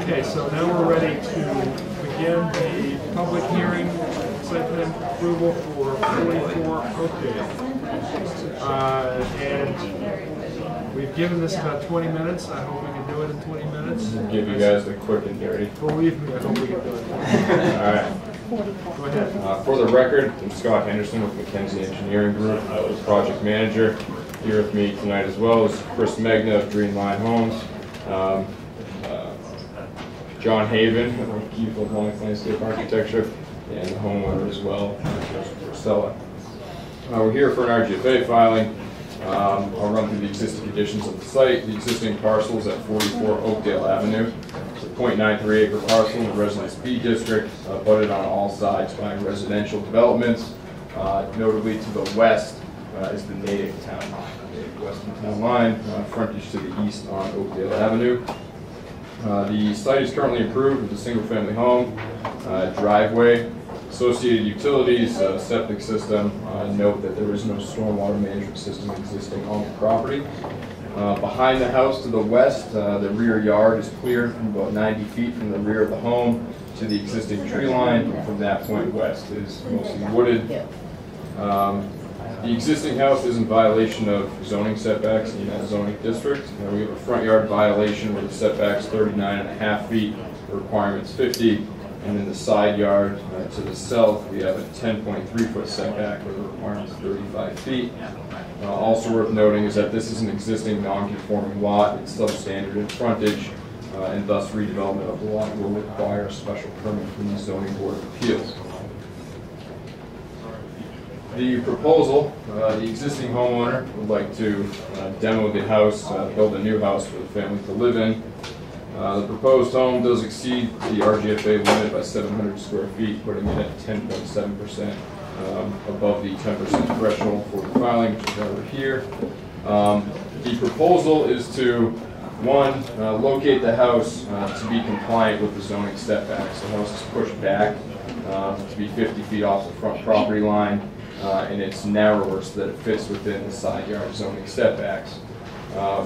Okay, so now we're ready to begin the public hearing, site plan approval for 44 Oakdale. And we've given this about 20 minutes. I hope we can do it in 20 minutes. Give you guys the quick and dirty. Believe me, I hope we can do it. All right. Go ahead. For the record, I'm Scott Henderson with McKenzie Engineering Group. I was project manager. Here with me tonight as well is Chris Magna of Green Line Homes. John Haven of Beautiful Landscape Architecture, and the homeowner as well, Stella. We're here for an RGFA filing. I'll run through the existing conditions of the site. The existing parcel is at 44 Oakdale Avenue. It's a 0.93 acre parcel in the Residence B district, abutted on all sides by residential developments. Notably to the west is the native town line, the Weston town line, frontage to the east on Oakdale Avenue. The site is currently approved with a single-family home, driveway, associated utilities, septic system. Note that there is no stormwater management system existing on the property. Behind the house to the west, the rear yard is cleared from about 90 feet from the rear of the home to the existing tree line. From that point west is mostly wooded. The existing house is in violation of zoning setbacks in that zoning district. We have a front yard violation where the setback's 39.5 feet, the requirement's 50, and in the side yard to the south we have a 10.3 foot setback where the requirement's 35 feet. Also worth noting is that this is an existing non-conforming lot. It's substandard in frontage, and thus redevelopment of the lot will require a special permit from the Zoning Board of Appeals. The proposal, the existing homeowner would like to demo the house, build a new house for the family to live in. The proposed home does exceed the RGFA limit by 700 square feet, putting it at 10.7% above the 10% threshold for the filing, which is over here. The proposal is to, one, locate the house to be compliant with the zoning setbacks. The house is pushed back to be 50 feet off the front property line. And it's narrower so that it fits within the side yard zoning setbacks.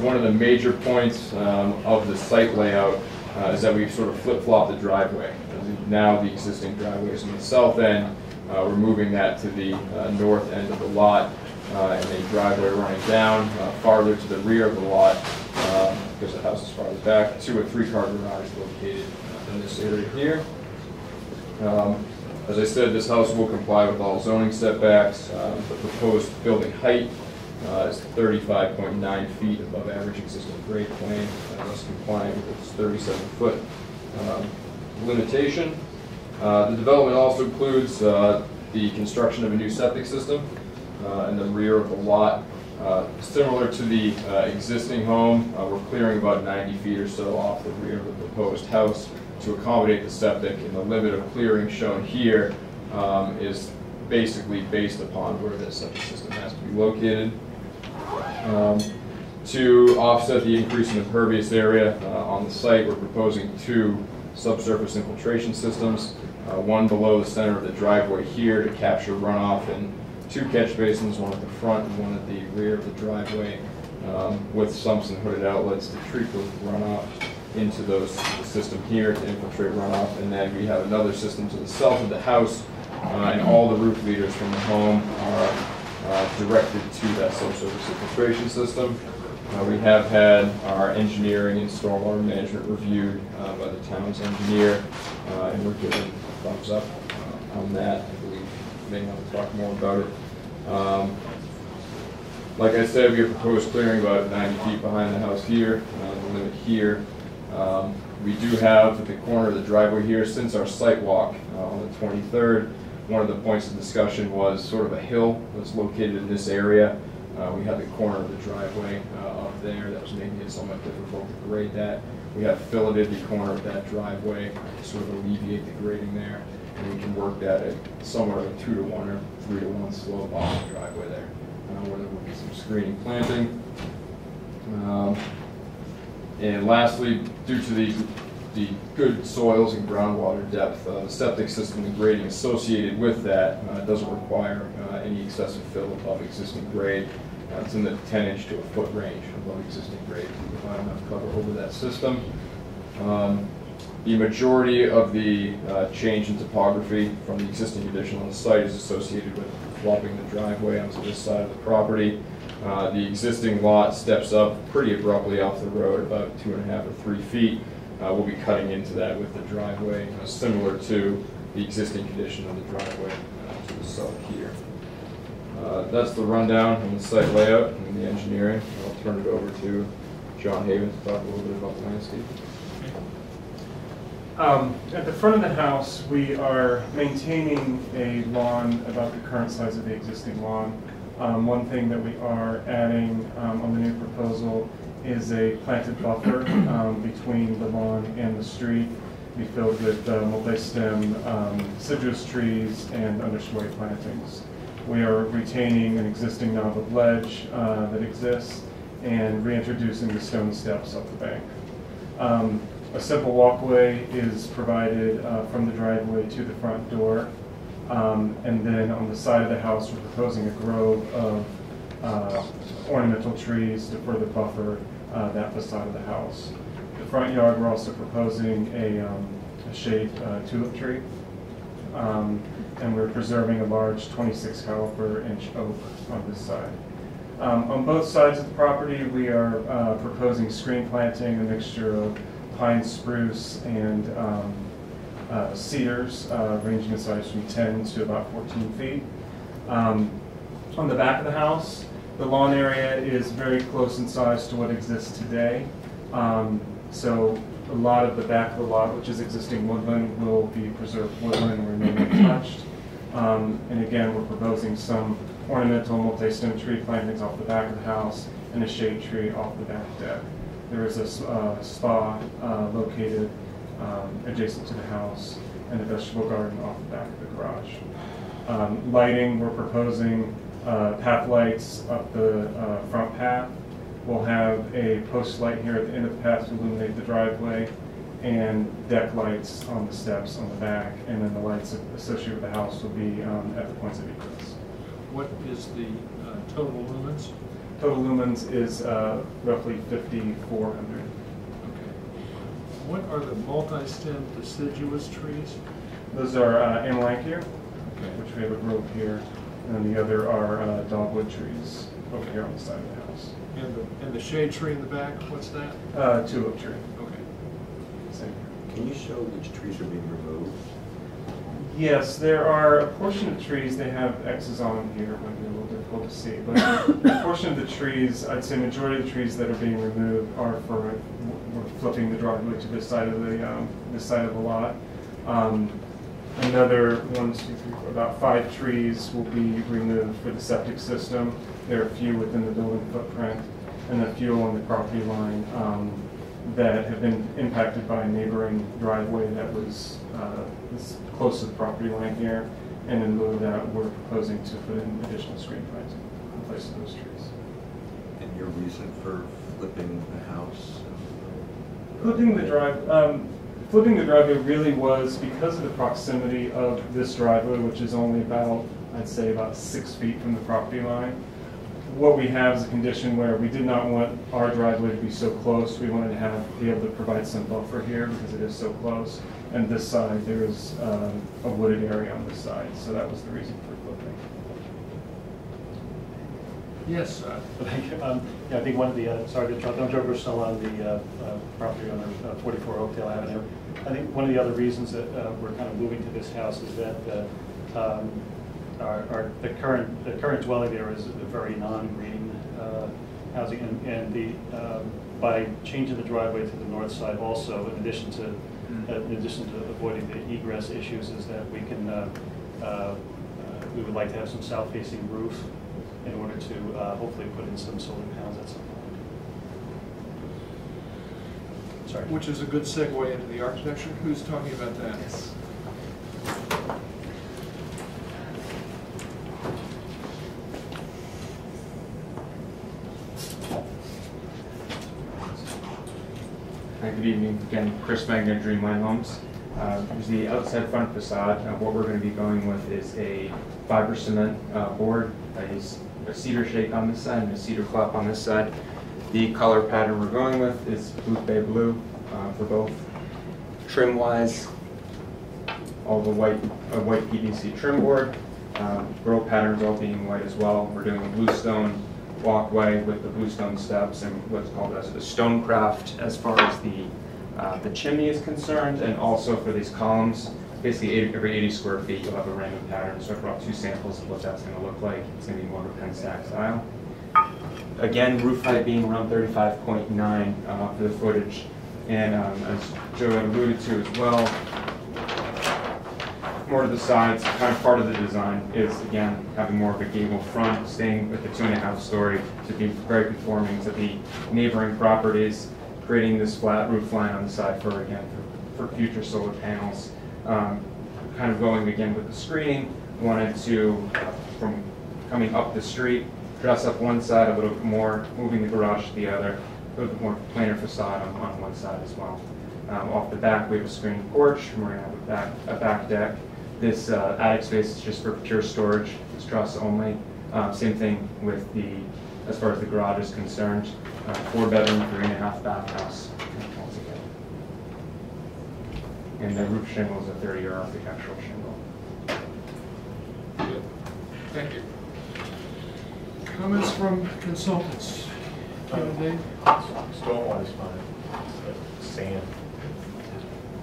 One of the major points of the site layout is that we've sort of flip-flopped the driveway. Now the existing driveway is on the south end. We're moving that to the north end of the lot, and a driveway running down farther to the rear of the lot because the house is farther back to a 3-car garage located in this area here. As I said, this house will comply with all zoning setbacks. The proposed building height is 35.9 feet above average existing grade plane, thus complying with its 37-foot limitation. The development also includes the construction of a new septic system in the rear of the lot. Similar to the existing home, we're clearing about 90 feet or so off the rear of the proposed house to accommodate the septic, and the limit of clearing shown here is basically based upon where the septic system has to be located. To offset the increase in impervious area on the site, we're proposing 2 subsurface infiltration systems, one below the center of the driveway here to capture runoff, and 2 catch basins, one at the front and one at the rear of the driveway, with sumps and hooded outlets to treat the runoff into the system here to infiltrate runoff. And then we have another system to the south of the house, and all the roof leaders from the home are directed to that subsurface infiltration system. We have had our engineering and stormwater management reviewed by the town's engineer, and we're given thumbs up on that. I believe you may want to talk more about it. Like I said, we have proposed clearing about 90 feet behind the house here, the limit here. We do have at the corner of the driveway here, since our site walk on the 23rd, one of the points of discussion was sort of a hill that's located in this area. We had the corner of the driveway up there that was making it somewhat difficult to grade that. We have filleted the corner of that driveway to sort of alleviate the grading there, and we can work that at somewhere like 2-to-1 or 3-to-1 slope off the driveway there, where there will be some screening planting. And lastly, due to the good soils and groundwater depth, the septic system and grading associated with that doesn't require any excessive fill above existing grade. It's in the 10-inch to a foot range above existing grade to provide enough cover over that system. The majority of the change in topography from the existing condition on the site is associated with flopping the driveway onto this side of the property. The existing lot steps up pretty abruptly off the road, about 2.5 or 3 feet. We'll be cutting into that with the driveway, similar to the existing condition of the driveway to the south here. That's the rundown on the site layout and the engineering. I'll turn it over to John Haven to talk a little bit about the landscape. At the front of the house, we are maintaining a lawn about the current size of the existing lawn. One thing that we are adding on the new proposal is a planted buffer between the lawn and the street. Be filled with multi-stem citrus trees and understory plantings. We are retaining an existing knob of ledge that exists and reintroducing the stone steps up the bank. A simple walkway is provided from the driveway to the front door. And then on the side of the house, we're proposing a grove of ornamental trees to further buffer that facade of the house. The front yard, we're also proposing a shade tulip tree. And we're preserving a large 26 caliber inch oak on this side. On both sides of the property, we are proposing screen planting, a mixture of pine spruce and cedars, ranging in size from 10 to about 14 feet. On the back of the house, the lawn area is very close in size to what exists today. So a lot of the back of the lot, which is existing woodland, will be preserved woodland and remain untouched. And again, we're proposing some ornamental multi-stem tree plantings off the back of the house and a shade tree off the back deck. There is a spa located adjacent to the house and a vegetable garden off the back of the garage. Lighting, we're proposing path lights up the front path. We'll have a post light here at the end of the path to illuminate the driveway, and deck lights on the steps on the back, and then the lights associated with the house will be at the points of egress. What is the total lumens? Total lumens is roughly 5,400. Okay. What are the multi-stem deciduous trees? Those are Ameresco, Okay. which we have a grove here, and then the other are dogwood trees over here on the side of the house. And the shade tree in the back, what's that? Tulip tree. Okay. Same here. Can you show which trees are being removed? Yes, there are a portion of trees, they have X's on them here, it might be a little difficult to see, but a portion of the trees, I'd say majority of the trees that are being removed are for, we're flipping the driveway to this side of the lot. Another 1, 2, 3, 4, about 5 trees will be removed for the septic system. There are a few within the building footprint, and a few along the property line that have been impacted by a neighboring driveway that was close to the property line here. And in lieu of that, we're proposing to put in additional screen planting in place of those trees. And your reason for flipping the house? Flipping the driveway really was because of the proximity of this driveway, which is only about, I'd say about 6 feet from the property line. What we have is a condition where we did not want our driveway to be so close. We wanted to be able to provide some buffer here because it is so close. And this side, there is a wooded area on this side, so that was the reason for flipping. Yes. Yeah, I think one of the, sorry to interrupt, I'm Joe Bristol on the property on 44 Oakdale Avenue. I think one of the other reasons that we're kind of moving to this house is that the current dwelling there is a very non-green housing, and by changing the driveway to the north side also, in addition to avoiding the egress issues, is that we can we would like to have some south-facing roof in order to hopefully put in some solar panels at some point. Sorry. Which is a good segue into the architecture. Who's talking about that? Yes. Hi, good evening. Again, Chris Magner, Dreamline Homes. Here's the outside front facade. What we're going to be going with is a fiber cement board that is a cedar shake on this side and a cedar clop on this side. The color pattern we're going with is blue bay blue for both Trim-wise, all the white PVC trim board, grow patterns all being white as well. We're doing a bluestone walkway with the bluestone steps and what's called as the stonecraft as far as the chimney is concerned, and also for these columns, basically every 80 square feet you'll have a random pattern. So I brought 2 samples of what that's going to look like. It's going to be more of a pen stack style. Again, roof height being around 35.9 for the footage, and as Joe had alluded to as well, more to the sides, kind of part of the design is, again, having more of a gable front, staying with the 2.5 story to be very conforming to the neighboring properties, creating this flat roof line on the side for, again, for future solar panels. Kind of going, again, with the screening, wanted to, from coming up the street, dress up one side a little bit more, moving the garage to the other, a little bit more planar facade on one side as well. Off the back, we have a screened porch, and we're going to have a back deck. This attic space is just for pure storage. It's truss only. Same thing with as far as the garage is concerned. 4-bedroom, 3.5 bath house altogether. And the roof shingle is a 30-year architectural shingle. Good. Thank you. Comments from consultants? Dave? Stormwater is fine. Sand.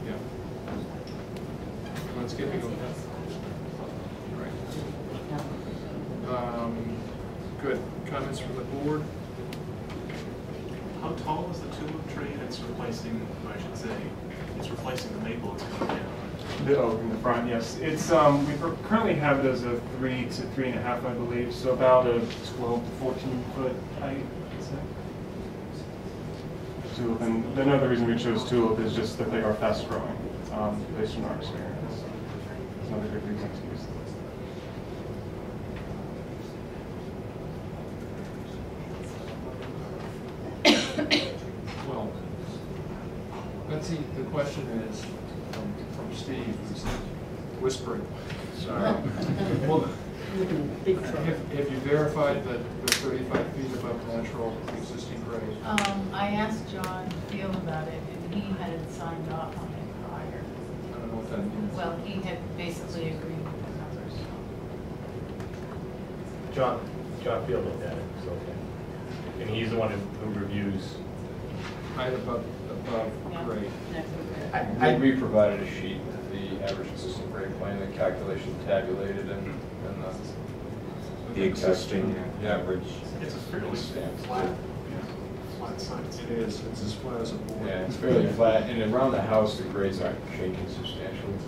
Yeah. Landscaping okay? Right. Good. Comments from the board? How tall is the tulip tree that's replacing, I should say, it's replacing the maple that's coming down? The oak in the front, yes. It's we currently have it as a 3 to 3.5, I believe, so about a 12 to 14 foot height, I'd say. Tulip, and another reason we chose tulip is just that they are fast growing, based on our experience. It's another good reason to use them. Well, Betsy, the question is from Steve, who's whispering. Sorry. Well, have you verified that they're 35 feet above natural existing grade? I asked John Field about it, and he hadn't signed off on it prior. I don't know what that means. Well, he had basically agreed with the numbers. John Field looked at it, it's okay. And he's the one who reviews. Height above Yeah. grade. Next. We provided a sheet with the average consistent grade plane, the calculation tabulated, and The existing average. It's a fairly flat science. It is. It's as flat as a board. yeah, it's fairly flat, and around the house the grades aren't changing substantially.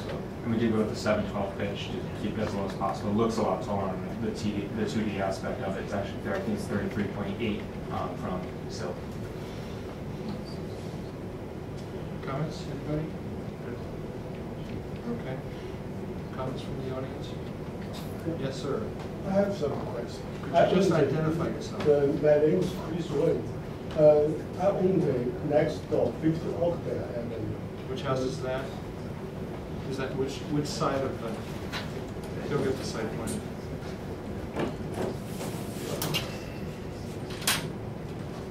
So. And we did go with the 7/12 pitch to keep it as low as possible. It looks a lot taller on the 2D aspect of it. It's actually there. I think it's 33.8 from Sylvan. Comments, anybody? Okay. Comments from the audience? Yes, sir. I have some questions. Could you just identify yourself? My name is Chris Wayne. I own the next door, 50 Oakdale Avenue. Which house is that? Is that which side of the? You'll get the site plan.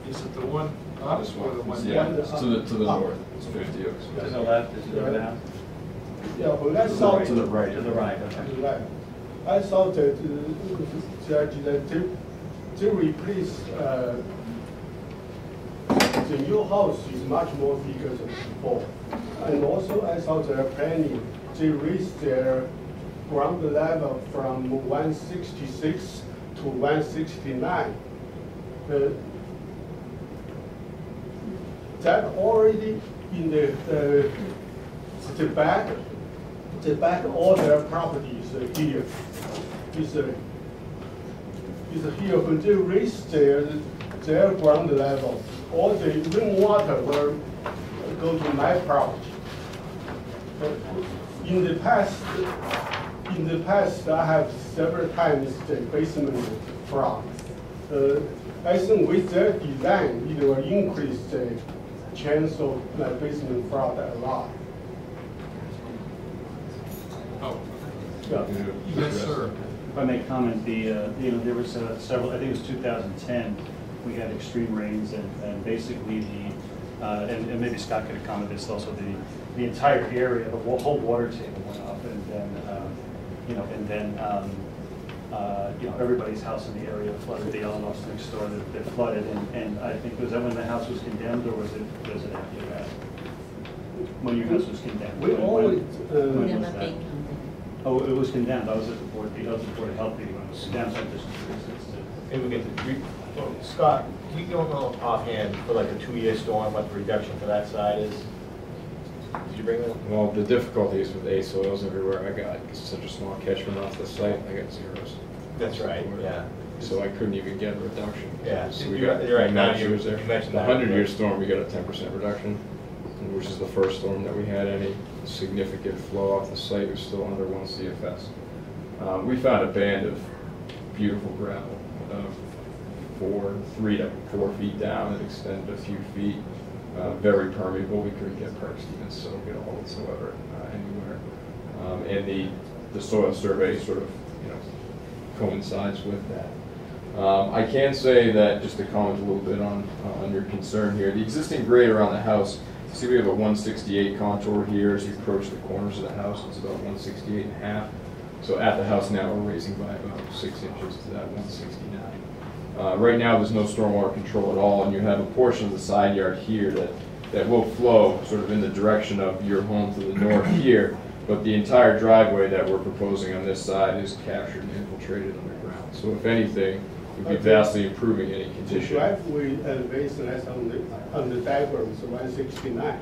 Is it the one up This or the one, one yeah, down? to the north, it's 50 Oaks. To the left, is it the house? Yeah, when I saw To the right. To the right, To okay. the right. I saw that to replace the new house is much more bigger than before. And also I saw they're planning to raise their ground level from 166 to 169. That already in the back all their properties here. Is here when they raise their ground level, all the rainwater will go to my property. In the past, I have several times the basement flood. I think with their design, it will increase the chance of my basement flood a lot. Oh, Yeah. yes, sir. If I may comment, there was several, I think it was 2010, we had extreme rains, and basically and maybe Scott could comment this also, the entire area, the whole water table went up, and then, everybody's house in the area flooded, the Eleanor's next door, that flooded, and I think, was that when the house was condemned, or was it after that? When your house was condemned? We always, when was that? Oh, it was condemned. I was at the board of health meeting when it was condemned. So I'm just curious as to. Maybe we get Scott, can you go offhand for like a 2-year storm, what the reduction for that side is? Did you bring that up? Well, the difficulty is with soils everywhere I got such a small catchment off the site, I got zeros. That's right, yeah. So I couldn't even get a reduction. Yeah, So we you're got right. Now you you mentioned the that. 100-year storm, we got a 10% reduction, which is the first storm that we had any significant flow off the site. It was still under 1 CFS. We found a band of beautiful gravel, 3 to 4 feet down. It extended a few feet. Very permeable. We couldn't get perks to even soak at all whatsoever anywhere. And the soil survey sort of coincides with that. I can say that, just to comment a little bit on your concern here, the existing grade around the house, see we have a 168 contour here as you approach the corners of the house. It's about 168.5. So at the house now we're raising by about 6 inches to that 169. Right now there's no stormwater control at all, and you have a portion of the side yard here that will flow sort of in the direction of your home to the north here, but the entire driveway that we're proposing on this side is captured and infiltrated underground. So if anything, we'd be vastly improving any condition. The driveway elevation that's on the diagram is 169.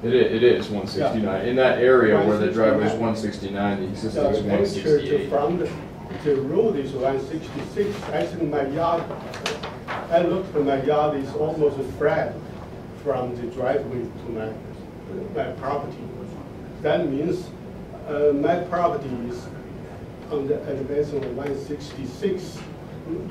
It is 169. Yeah. In that area where the driveway is 169, the existing is 168. From the road is 166. I think my yard, I looked at my yard is almost flat from the driveway to my property. That means my property is on the elevation of 166.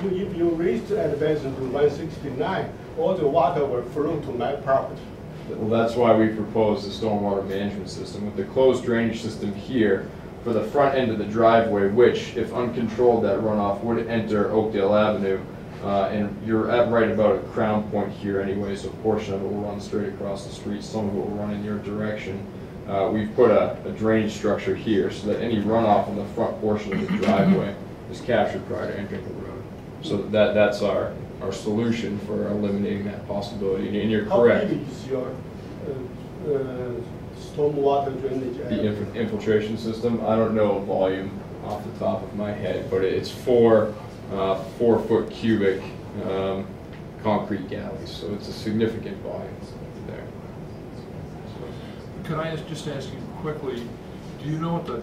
If you raise the elevation to 169, all the water will flow to my property. Well, that's why we proposed the stormwater management system with the closed drainage system here for the front end of the driveway, which, if uncontrolled, that runoff would enter Oakdale Avenue. And you're at right about a crown point here anyway, so a portion of it will run straight across the street, some of it will run in your direction. We've put a drainage structure here so that any runoff on the front portion of the driveway is captured prior to entering the road. So that's our solution for eliminating that possibility. And you're correct. How big is your stormwater drainage area? The infiltration system, I don't know volume off the top of my head, but it's 4 4-foot cubic concrete galleys, so it's a significant volume there. Can I just ask you quickly, do you know what the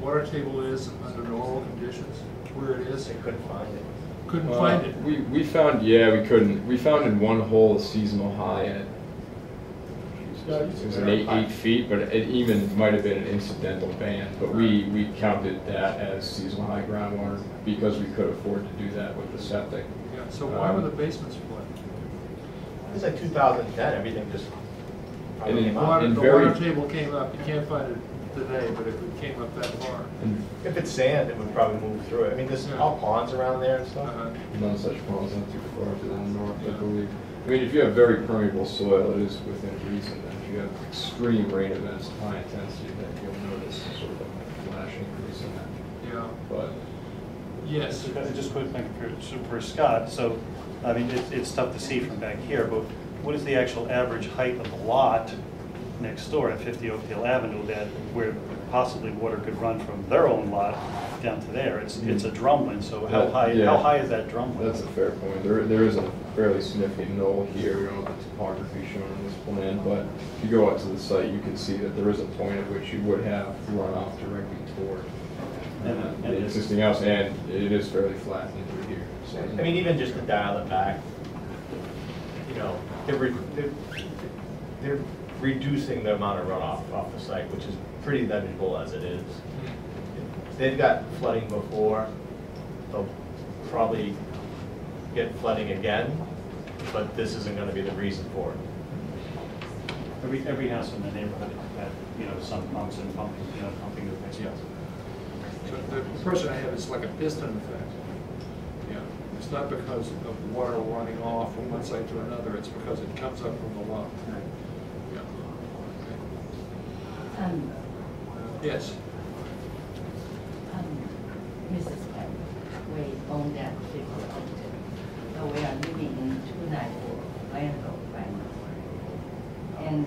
water table is under normal conditions, where it is? They couldn't find it. Couldn't find it? We found, we couldn't. We found in one hole a seasonal high at, it was an 8 feet, but it even might have been an incidental band, but we counted that as seasonal high groundwater because we could afford to do that with the septic. Yeah, so why were the basements flooded? It's like 2010, everything just The water table came up, you can't find it today, but if it came up that far. If it's sand, it would probably move through it. I mean, there's all ponds around there and stuff. None such ponds, not too far to the north, I believe. I mean, if you have very permeable soil, it is within reason that if you have extreme rain events of high intensity, that you'll notice sort of a flash increase in that. Yeah. But yes, just quick thing for Scott. So, I mean, it's tough to see from back here, but what is the actual average height of the lot next door at 50 Oakdale Avenue that where possibly water could run from their own lot down to there? It's a drumlin, so how high is that drumlin? That's a fair point. There is a fairly significant knoll here. We don't have the topography shown on this plan, but if you go out to the site, you can see that there is a point at which you would have runoff directly toward the existing house, and it is fairly flat into here. So, I mean, even just to dial it back, you know, they're reducing the amount of runoff off the site, which is pretty negligible as it is. If they've got flooding before, they'll probably get flooding again, but this isn't going to be the reason for it. Every house in the neighborhood had, some pumps and pumping the basement. So the impression I have is like a piston effect. Yeah. It's not because of water running off from one side to another, it's because it comes up from the lot. Yeah. Yes. Mrs. Penn, we own that 50 Oakdale, but we are living in 294 landfill right now. And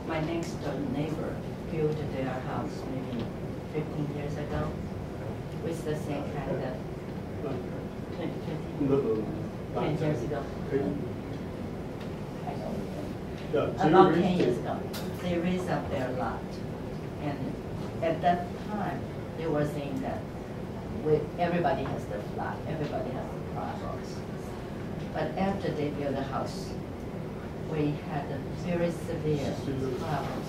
my next door neighbor built their house maybe 15 years ago with the same kind of 10 years ago. I don't know. About 10 years ago, they raised up their lot. And at that time, they were saying that everybody has the flood, everybody has the problems. But after they built the house, we had a very severe problems.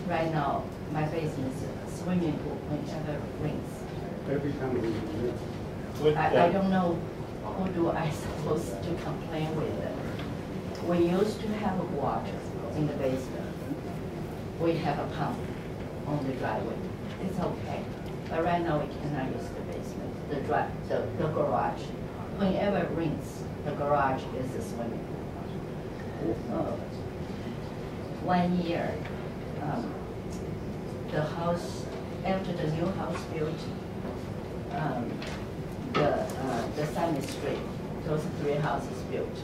Right now, my basement is a swimming pool whenever it rains. Every time we I don't know who do I supposed to complain with. We used to have water in the basement. We have a pump on the driveway. It's okay. But right now we cannot use the basement, the garage. Whenever it rains, the garage is a swimming pool. 1 year, the house, after the new house built, the Sunny Street, those 3 houses built.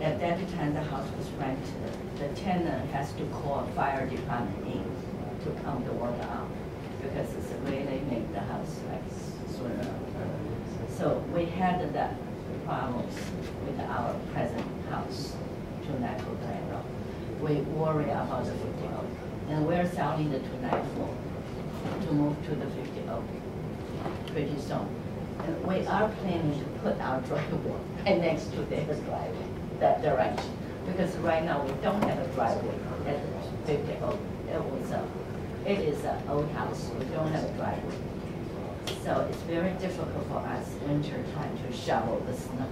At that time, the house was rented. The tenant has to call fire department in to pump the water out because it's the way they make the house like swimmer. So we had that problems with our present house, 294 Glen Road. We worry about the 50 Oak, and we're selling the 294 to move to the 50 Oak pretty soon. And we are planning to put our driveway right next to their driveway, that direction, because right now we don't have a driveway at the 50 Oak. It is an old house. We don't have a driveway. So it's very difficult for us winter time to shovel the snow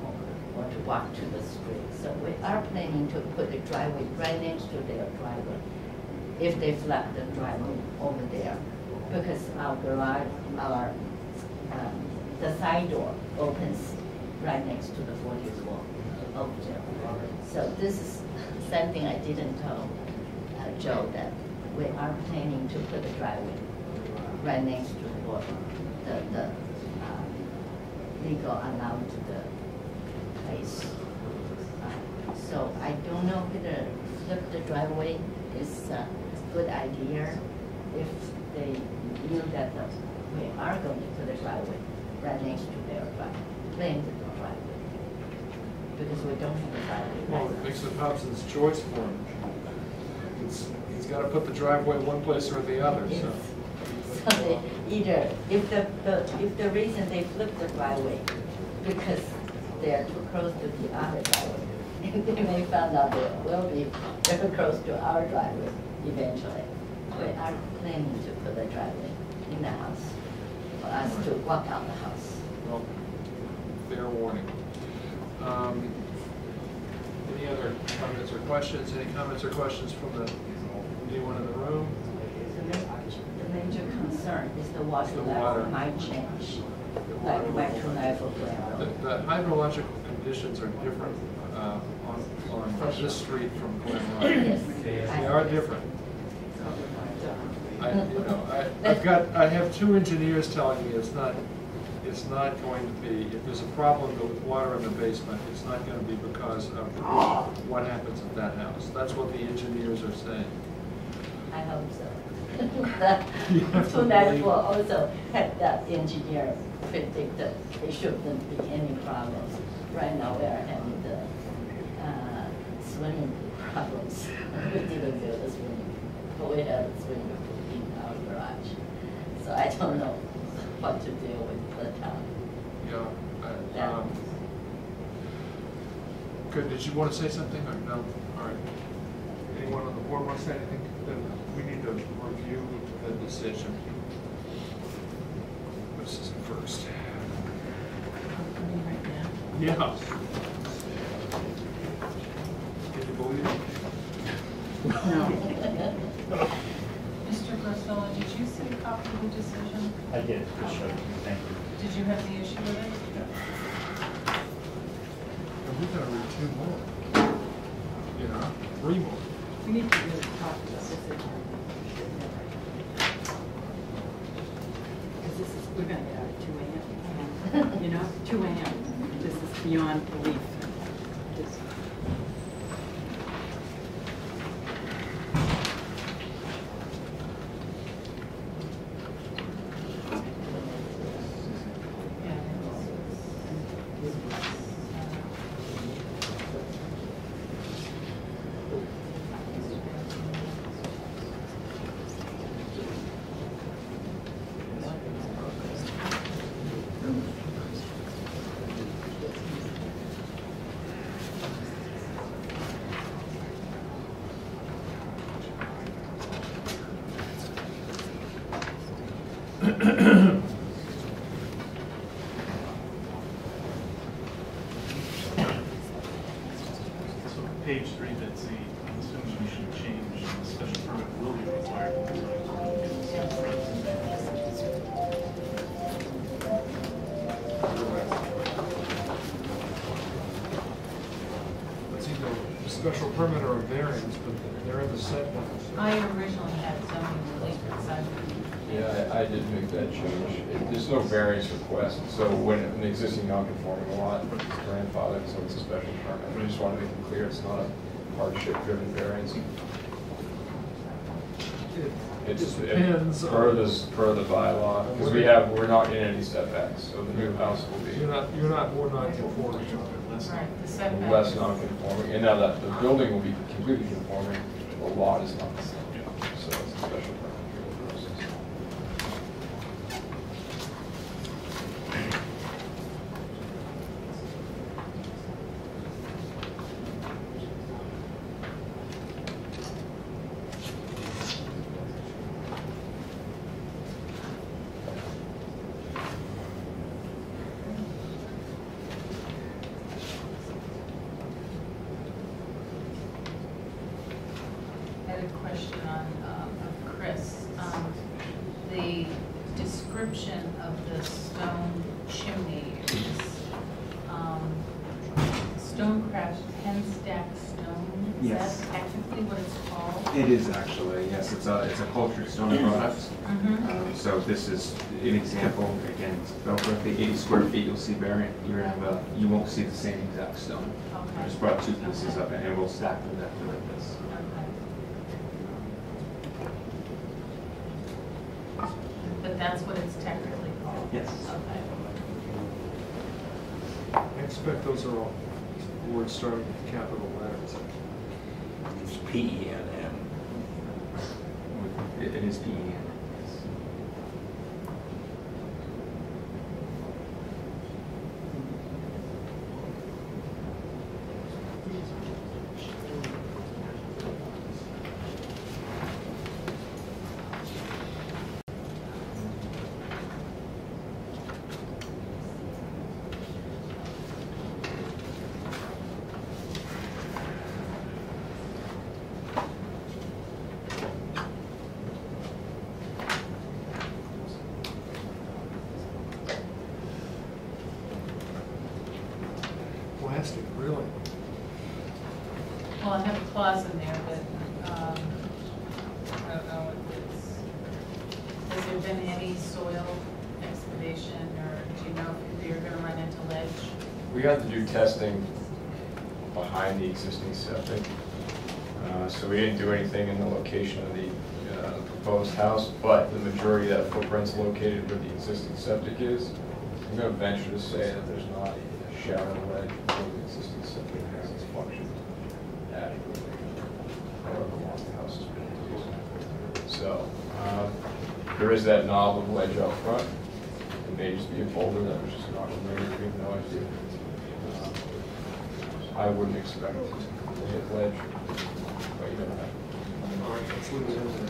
or to walk to the street. So we are planning to put the driveway right next to their driveway if they flood the driveway over there. Because our garage, the side door opens right next to the 44 Oakdale. So this is something I didn't tell Joe, that we are planning to put the driveway right next to the legal allowed to the place. So I don't know whether flip the driveway is a good idea if they knew that we are going to put the driveway right next to their driveway, claim the driveway, because we don't have a driveway. Well, it makes it Hobson's choice for him. He's got to put the driveway one place or the other. Yes. So. So they either, if the reason they flip the driveway because they are too close to the other driveway, they may find out they will be very close to our driveway eventually. We are planning to put the driveway in the house for us to walk out the house. Well, fair warning. Any other comments or questions? Any comments or questions from anyone in the room? The major concern is the water level might change, like right to level ground. The hydrological conditions are different on this street from Glen Road. Yes. They are different. I have 2 engineers telling me it's not going to be, if there's a problem with water in the basement, it's not going to be because of what happens at that house. That's what the engineers are saying. I hope so. 294 also had that engineer predict that there shouldn't be any problems. Right now we are having the swimming problems. We didn't build a swimming pool, but we have a swimming pool in our garage. So I don't know what to deal with the town. Yeah. Good. Did you want to say something or no? All right. Anyone on the board want to say anything? Then we need to review the decision. This is first. Right now. Yeah. Can you believe it? No. Mr. Garcella, did you see a copy of the decision? I did, just showed you, thank you. Did you have the issue with it? And we gotta read 2 more. You know, 3 more. We need to really talk about this. Because this is, we're gonna get out at 2 a.m. You know, 2 a.m. This is beyond belief. This- So page 3, Betsy, I'm assuming we should change the special permit will be required for the zoning code in the front and back. It's either a special permit or a variance, but they're in the setbacks. I originally had zoning relief inside. Yeah, I did make that change. There's no variance request, so when an existing non-conforming lot is grandfathered, so it's a special permit. I just want to make it clear it's not a hardship-driven variance. It just depends per on- the bylaw, because we're not in any setbacks, so the new house will be You're not more non-conforming. Right, the setback. less non-conforming, and now that the building will be completely conforming, the lot is not the same. So it's a special permit process. I had a question on, of Chris. The description of the stone chimney is, stonecraft pen stack stone? Yes. Is that technically what it's called? It is actually, yes, it's a cultured stone product. Mm-hmm. So this is an example, again, it's built roughly 80 square feet, you'll see variant, you won't see the same exact stone. I just brought 2 pieces of it and we'll stack them that like this. But that's what it's technically called? Yes. Okay. I expect those are all words starting with capital letters. It's PENN. It is PEN. Plastic, really? Well, I have a clause in there, but, I don't know if it's, has there been any soil excavation, or do you know if you're gonna run into ledge? We have to do testing behind the existing septic. So we didn't do anything in the location of the proposed house, but the majority of that footprint's located where the existing septic is. I'm going to venture to say that there's not a shallow ledge where the existing septic has its function adequately, however long the house has been used. So there is that knob of ledge up front. It may just be a boulder that was just not removed, we have no idea. I wouldn't expect it to hit ledge, but you never know. All right, let's leave it in there.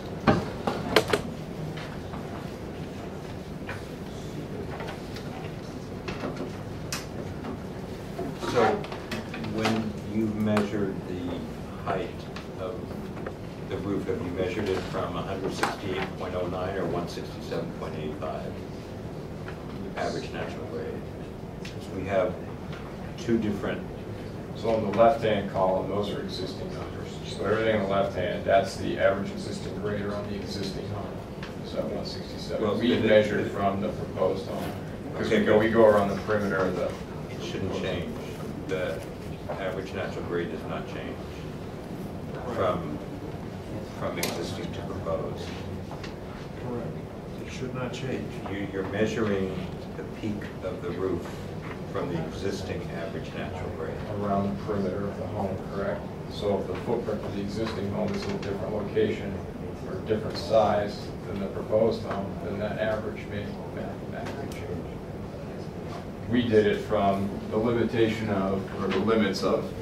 So when you measured the height of the roof, have you measured it from 168.09 or 167.85? Average natural grade. So we have two different. So on the left-hand column, those are existing numbers. So everything on the left hand, that's the average existing grade around the existing home. So 167. Well, We measured from the proposed home. Because Okay, we go around the perimeter of the. It shouldn't change. The average natural grade does not change from existing to proposed. Correct. It should not change. You're measuring the peak of the roof from the existing average natural grade. Around the perimeter of the home, correct? So if the footprint of the existing home is in a different location or different size than the proposed home, then that average may mathematically change. We did it from the limitation of, or the limits of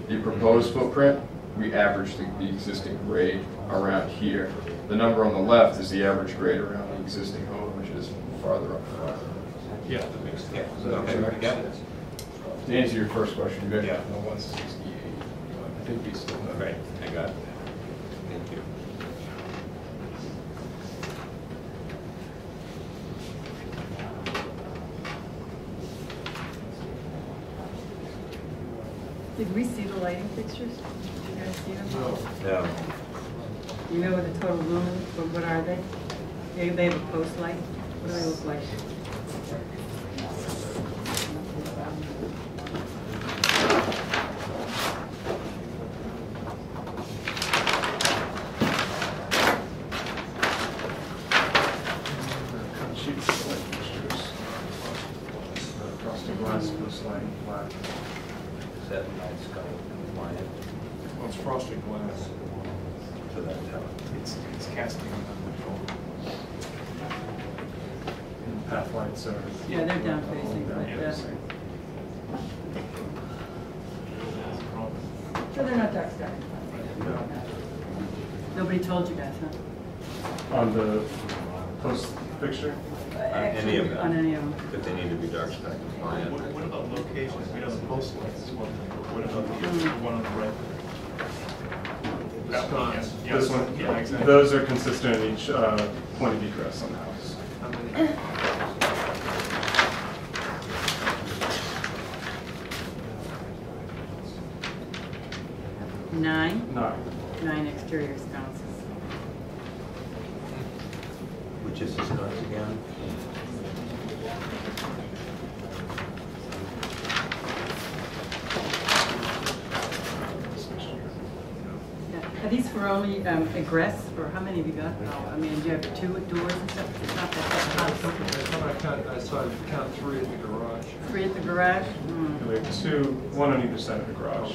the proposed footprint. We averaged the existing grade around here. The number on the left is the average grade around the existing home, which is farther up front. Yeah, that makes sense. Yeah. Okay. Yeah. To answer your first question, you measured Yeah. from the 168. I think we still have. Right, I got it. Thank you. Did we see the lighting fixtures? Did you guys see them? No. You know what the total lumens, what are they? They have a post light? What do they look like? Is that nice color compliant? Well, it's frosted glass. So that's how. It's casting on the path lights are. Yeah, they're down facing, but, so they're not dark sky. Nobody told you guys, huh? On the post fixture? Any of them. On any of them. But they need to be dark sky compliant. What about locations? We know the post lights is one thing, but what about the one on the right? That one, yes. This one? Yeah, exactly. Those are consistent in each point of egress on the house. How many? Nine? 9. 9 exterior sconces. Which is this noise again? Yeah. Are these for only egress, or how many have you got? I mean, do you have 2 doors and stuff? It's not that I saw you count 3 in the garage. 3 at the garage? We have 2, one on either side of the garage.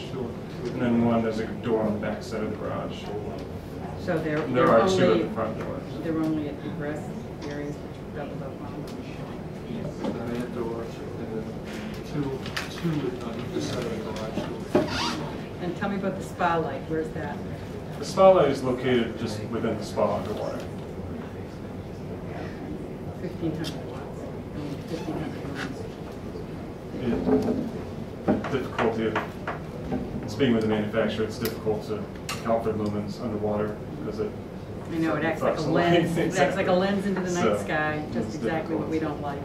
And then one, there's a door on the back side of the garage. So There they're are 2 at only, the front doors. they're only at egress areas which are doubled up on. And doors, and then two on either side of the garage door. And tell me about the spa light, where's that? The spa light is located just within the spa underwater. 1,500 watts. I mean, 1,500 lumens. Difficulty of speaking with the manufacturer, it's difficult to account for lumens underwater because it. I know, it acts like a approximately- lens, it acts like a lens into the night So, sky, just it's exactly what we difficult. don't like.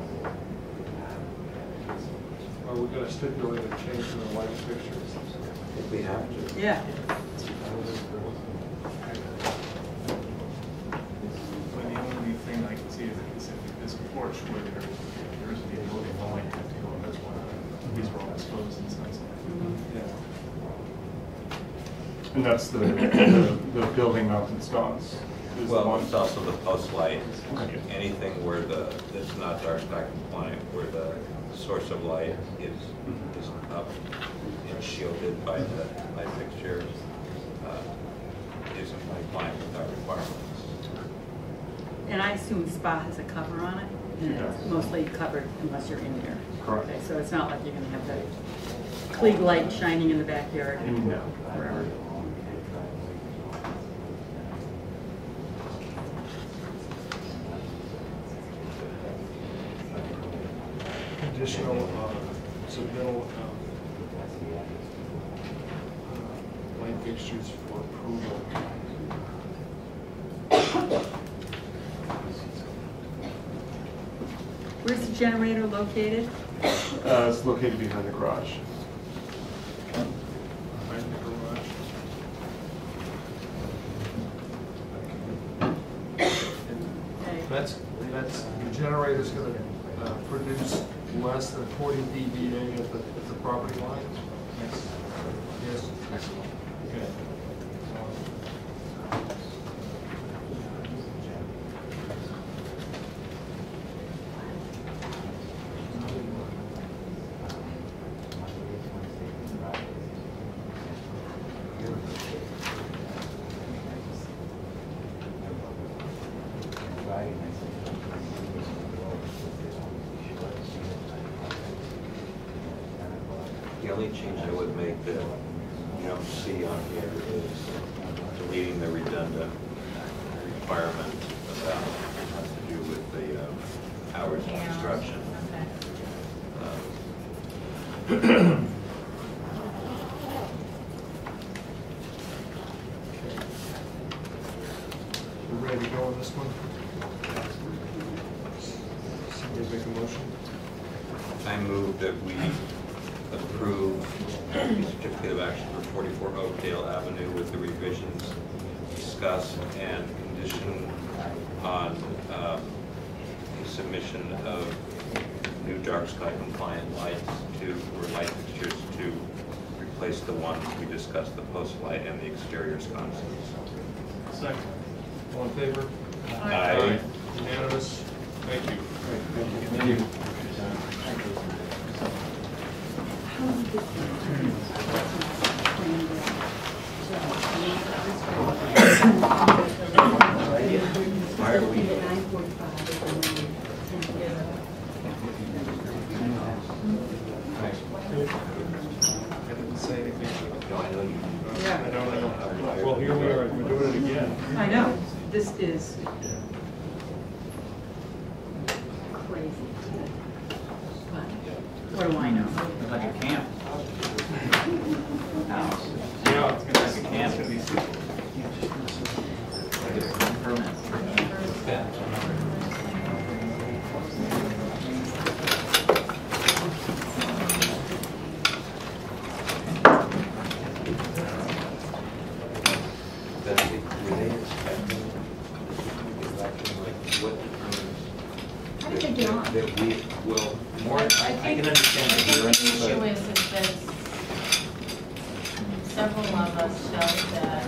Are we going to stipulate a change in the light fixtures? I think we have to. Yeah. Well, the only thing I can see is if this porch where there is the ability of light to go, that's why these are all exposed and such. And that's the building mounted sconce. is the Well, one. it's also the post light. Okay. Anything where that's not dark sky compliant, where the source of light is up and shielded by the light fixture, isn't compliant with our requirements. And I assume spa has a cover on it, and it's mostly covered unless you're in here. Correct. Okay, so it's not like you're gonna have the Klieg light shining in the backyard No. forever. Additional submittal light fixtures for approval. Where's the generator located? It's located behind the garage. Behind the garage. That's, the generator's gonna produce less than 40 dBA at the property line? Yes. Yes? Okay. The only change I would make that you don't see on here is deleting the redundant requirement about what has to do with the hours of construction. We're ready to go on this one? Somebody make a motion? I move that we approve the certificate of action for 44 Oakdale Avenue with the revisions discussed and condition on the submission of new dark sky compliant lights or light fixtures to replace the ones we discussed, the post light and the exterior sconces. Second. All in favor? Aye. Unanimous? Thank you. Thank you. Why are we? I didn't say anything. No, I know you. Yeah. I know. Well, here we are, we're doing it again. I know, this is crazy. But what do I know? Like a camp. House. Yeah. It's gonna be like a camp. It's gonna be super. Permit. How did they get on? That we will more. I can understand I that you're think the issue right, is that several of us felt that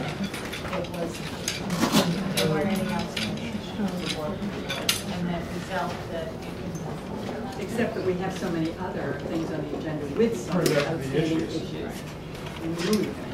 there weren't any outstanding issues to work with, and that we felt that it could move forward. Except that we have so many other things on the agenda with some Turns out to be outstanding issues. issues. And we knew we were gonna